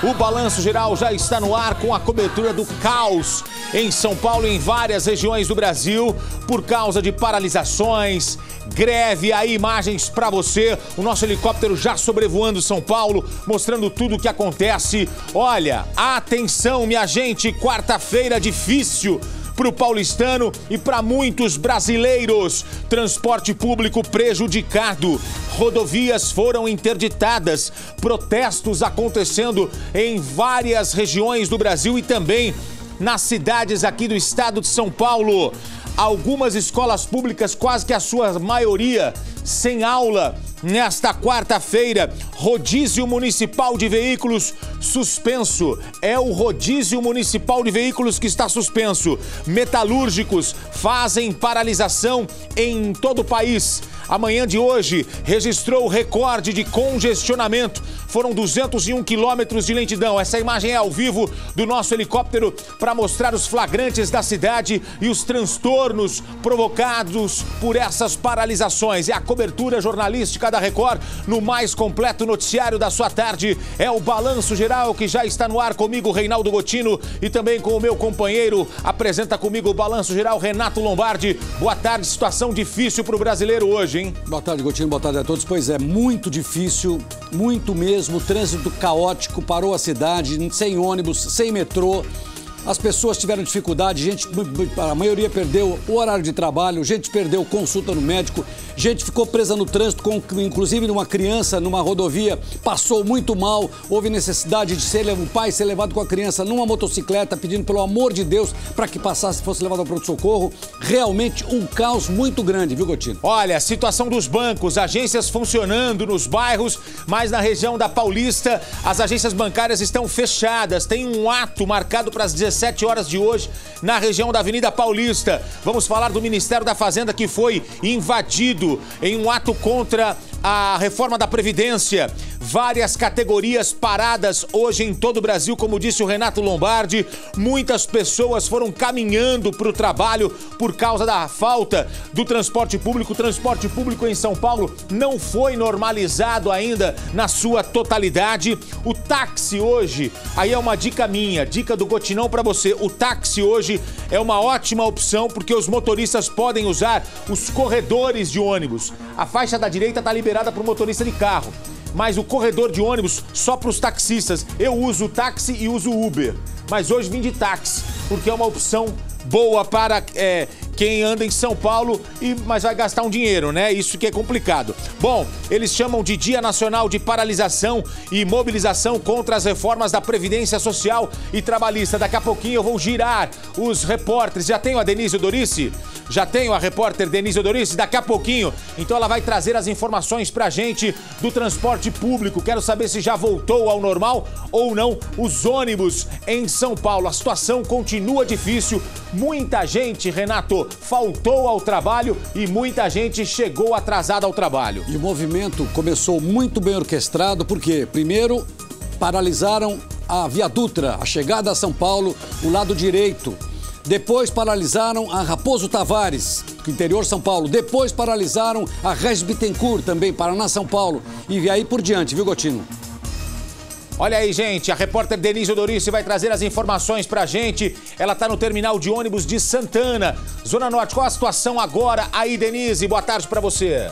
O Balanço Geral já está no ar com a cobertura do caos em São Paulo e em várias regiões do Brasil por causa de paralisações, greve. Aí imagens para você, o nosso helicóptero já sobrevoando São Paulo, mostrando tudo o que acontece. Olha, atenção minha gente, quarta-feira difícil para o paulistano e para muitos brasileiros. Transporte público prejudicado, rodovias foram interditadas, protestos acontecendo em várias regiões do Brasil e também nas cidades aqui do estado de São Paulo. Algumas escolas públicas, quase que a sua maioria, sem aula. Nesta quarta-feira, rodízio municipal de veículos suspenso. É o rodízio municipal de veículos que está suspenso. Metalúrgicos fazem paralisação em todo o país. A manhã de hoje registrou o recorde de congestionamento. Foram 201 quilômetros de lentidão. Essa imagem é ao vivo do nosso helicóptero para mostrar os flagrantes da cidade e os transtornos provocados por essas paralisações. É a cobertura jornalística da Record no mais completo noticiário da sua tarde. É o Balanço Geral que já está no ar comigo, Reinaldo Gotino, e também com o meu companheiro. Apresenta comigo o Balanço Geral, Renato Lombardi. Boa tarde, situação difícil para o brasileiro hoje, hein? Boa tarde, Gotino, boa tarde a todos. Pois é, muito difícil, muito mesmo, trânsito caótico, parou a cidade, sem ônibus, sem metrô. As pessoas tiveram dificuldade, a maioria perdeu o horário de trabalho, gente perdeu consulta no médico, gente ficou presa no trânsito, inclusive uma criança numa rodovia, passou muito mal, houve necessidade de o pai ser levado com a criança numa motocicleta, pedindo pelo amor de Deus para que passasse, fosse levado ao pronto-socorro. Realmente um caos muito grande, viu, Gotino? Olha, situação dos bancos, agências funcionando nos bairros, mas na região da Paulista, as agências bancárias estão fechadas. Tem um ato marcado para as 17 horas de hoje na região da Avenida Paulista. Vamos falar do Ministério da Fazenda que foi invadido em um ato contra a reforma da Previdência. Várias categorias paradas hoje em todo o Brasil, como disse o Renato Lombardi. Muitas pessoas foram caminhando para o trabalho por causa da falta do transporte público. O transporte público em São Paulo não foi normalizado ainda na sua totalidade. O táxi hoje, aí é uma dica minha, dica do Gotinão para você. O táxi hoje é uma ótima opção porque os motoristas podem usar os corredores de ônibus. A faixa da direita está liberada para o motorista de carro, mas o corredor de ônibus só para os taxistas. Eu uso o táxi e uso o Uber, mas hoje vim de táxi, porque é uma opção boa para quem anda em São Paulo, mas vai gastar um dinheiro, né? Isso que é complicado. Bom, eles chamam de Dia Nacional de Paralisação e Mobilização contra as reformas da Previdência Social e Trabalhista. Daqui a pouquinho eu vou girar os repórteres. Já tenho a Denise Dorice? Já tenho a repórter Denise Dorice? Daqui a pouquinho. Então ela vai trazer as informações pra gente do transporte público. Quero saber se já voltou ao normal ou não os ônibus em São Paulo. A situação continua difícil. Muita gente, Renato, faltou ao trabalho e muita gente chegou atrasada ao trabalho. E o movimento começou muito bem orquestrado, porque primeiro paralisaram a Via Dutra, a chegada a São Paulo, o lado direito. Depois paralisaram a Raposo Tavares, interior São Paulo. Depois paralisaram a Regis Bittencourt, também Paraná, São Paulo. E aí por diante, viu, Gotino? Olha aí, gente, a repórter Denise Dorice vai trazer as informações pra gente. Ela tá no terminal de ônibus de Santana, Zona Norte. Qual a situação agora aí, Denise? Boa tarde pra você.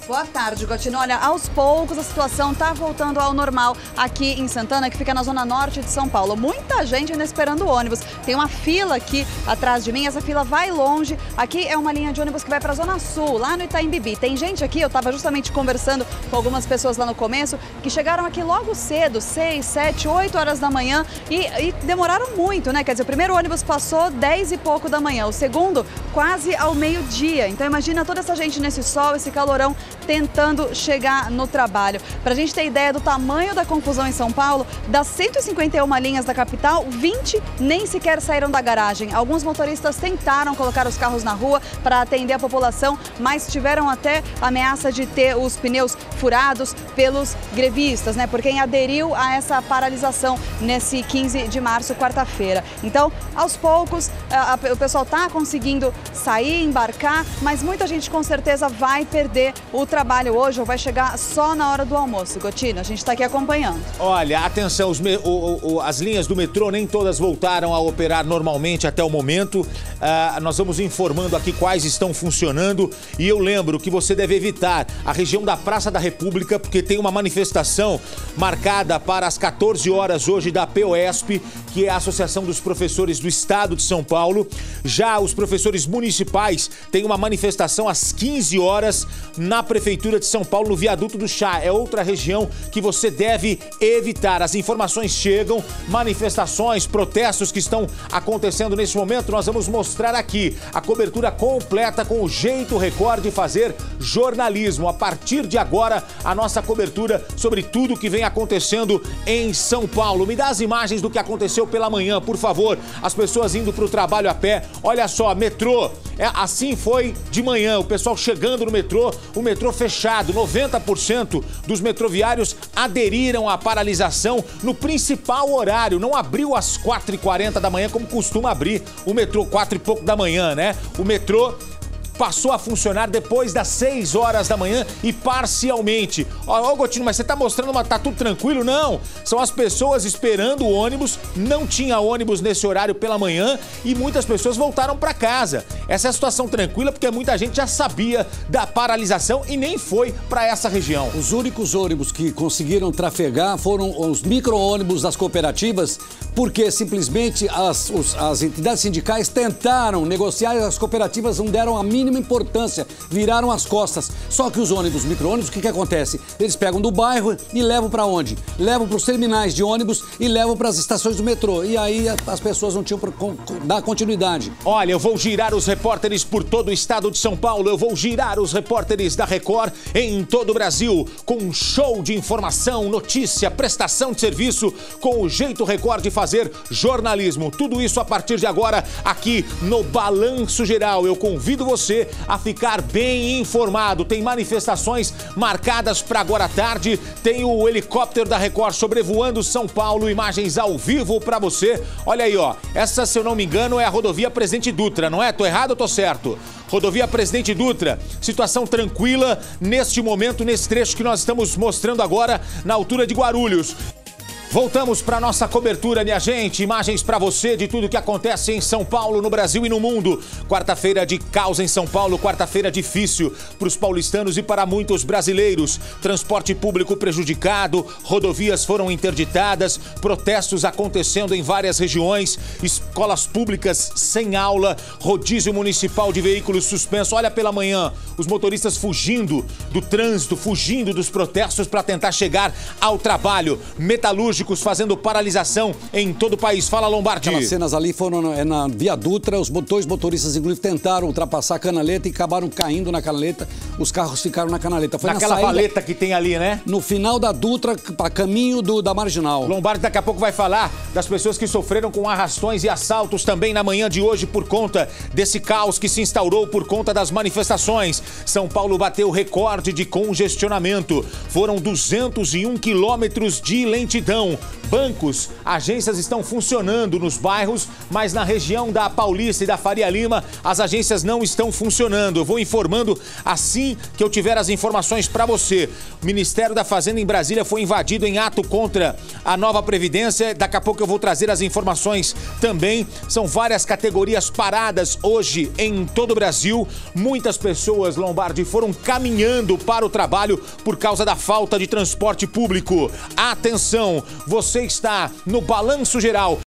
Boa tarde, Gotino. Olha, aos poucos a situação está voltando ao normal aqui em Santana, que fica na zona norte de São Paulo. Muita gente ainda esperando o ônibus. Tem uma fila aqui atrás de mim, essa fila vai longe. Aqui é uma linha de ônibus que vai para a Zona Sul, lá no Itaim Bibi. Tem gente aqui, eu estava justamente conversando com algumas pessoas lá no começo, que chegaram aqui logo cedo, 6, 7, 8 horas da manhã e demoraram muito, né? Quer dizer, o primeiro ônibus passou 10 e pouco da manhã, o segundo quase ao meio-dia. Então imagina toda essa gente nesse sol, esse calorão, tentando chegar no trabalho. Para a gente ter ideia do tamanho da confusão em São Paulo, das 151 linhas da capital, 20 nem sequer saíram da garagem. Alguns motoristas tentaram colocar os carros na rua para atender a população, mas tiveram até ameaça de ter os pneus furados pelos grevistas, né? Por quem aderiu a essa paralisação nesse 15 de março, quarta-feira. Então, aos poucos, o pessoal está conseguindo sair, embarcar, mas muita gente com certeza vai perder o trabalho hoje ou vai chegar só na hora do almoço, Gotino? A gente está aqui acompanhando. Olha, atenção, as linhas do metrô nem todas voltaram a operar normalmente até o momento. Nós vamos informando aqui quais estão funcionando e eu lembro que você deve evitar a região da Praça da República, porque tem uma manifestação marcada para as 14 horas hoje da POESP, que é a Associação dos Professores do Estado de São Paulo. Já os professores municipais têm uma manifestação às 15 horas na Prefeitura de São Paulo, no Viaduto do Chá. É outra região que você deve evitar. As informações chegam, manifestações, protestos que estão acontecendo nesse momento, nós vamos mostrar aqui a cobertura completa com o Jeito Record de fazer jornalismo. A partir de agora, a nossa cobertura sobre tudo que vem acontecendo em São Paulo. Me dá as imagens do que aconteceu pela manhã, por favor. As pessoas indo para o trabalho a pé. Olha só, metrô. Assim foi de manhã, o pessoal chegando no metrô, o metrô fechado. 90% dos metroviários aderiram à paralisação no principal horário. Não abriu às 4h40 da manhã, como costuma abrir o metrô, 4 e pouco da manhã, né? O metrô passou a funcionar depois das 6 horas da manhã e parcialmente. Ó, Gotino, mas você tá mostrando tá tudo tranquilo? Não, são as pessoas esperando o ônibus, não tinha ônibus nesse horário pela manhã e muitas pessoas voltaram para casa. Essa é a situação tranquila porque muita gente já sabia da paralisação e nem foi para essa região. Os únicos ônibus que conseguiram trafegar foram os micro-ônibus das cooperativas, porque simplesmente as entidades sindicais tentaram negociar e as cooperativas não deram a mínima importância, viraram as costas. Só que os ônibus, micro-ônibus, o que acontece? Eles pegam do bairro e levam para onde? Levam para os terminais de ônibus e levam para as estações do metrô. E aí as pessoas não tinham para dar continuidade. Olha, eu vou girar os repórteres por todo o estado de São Paulo, eu vou girar os repórteres da Record em todo o Brasil, com um show de informação, notícia, prestação de serviço, com o Jeito Record de fazer jornalismo. Tudo isso a partir de agora, aqui no Balanço Geral. Eu convido você a ficar bem informado. Tem manifestações marcadas para agora à tarde, tem o helicóptero da Record sobrevoando São Paulo, imagens ao vivo para você. Olha aí, ó, essa, se eu não me engano, é a rodovia Presidente Dutra, não é? Tô errado ou tô certo? Rodovia Presidente Dutra, situação tranquila neste momento, nesse trecho que nós estamos mostrando agora, na altura de Guarulhos. Voltamos para nossa cobertura, minha gente. Imagens para você de tudo que acontece em São Paulo, no Brasil e no mundo. Quarta-feira de caos em São Paulo, quarta-feira difícil para os paulistanos e para muitos brasileiros. Transporte público prejudicado, rodovias foram interditadas, protestos acontecendo em várias regiões, escolas públicas sem aula, rodízio municipal de veículos suspenso. Olha pela manhã, os motoristas fugindo do trânsito, fugindo dos protestos para tentar chegar ao trabalho. Metalúrgicos fazendo paralisação em todo o país. Fala, Lombardi. Aquelas cenas ali foram na Via Dutra, os dois motoristas, inclusive, tentaram ultrapassar a canaleta e acabaram caindo na canaleta. Os carros ficaram na canaleta. Foi naquela valeta que tem ali, né? No final da Dutra, a caminho da Marginal. Lombardi daqui a pouco vai falar das pessoas que sofreram com arrastões e assaltos também na manhã de hoje por conta desse caos que se instaurou por conta das manifestações. São Paulo bateu recorde de congestionamento. Foram 201 quilômetros de lentidão. Bancos, agências estão funcionando nos bairros, mas na região da Paulista e da Faria Lima, as agências não estão funcionando. Eu vou informando assim que eu tiver as informações para você. O Ministério da Fazenda em Brasília foi invadido em ato contra a nova Previdência. Daqui a pouco eu vou trazer as informações também. São várias categorias paradas hoje em todo o Brasil. Muitas pessoas, Lombardi, foram caminhando para o trabalho por causa da falta de transporte público. Atenção! Você está no Balanço Geral.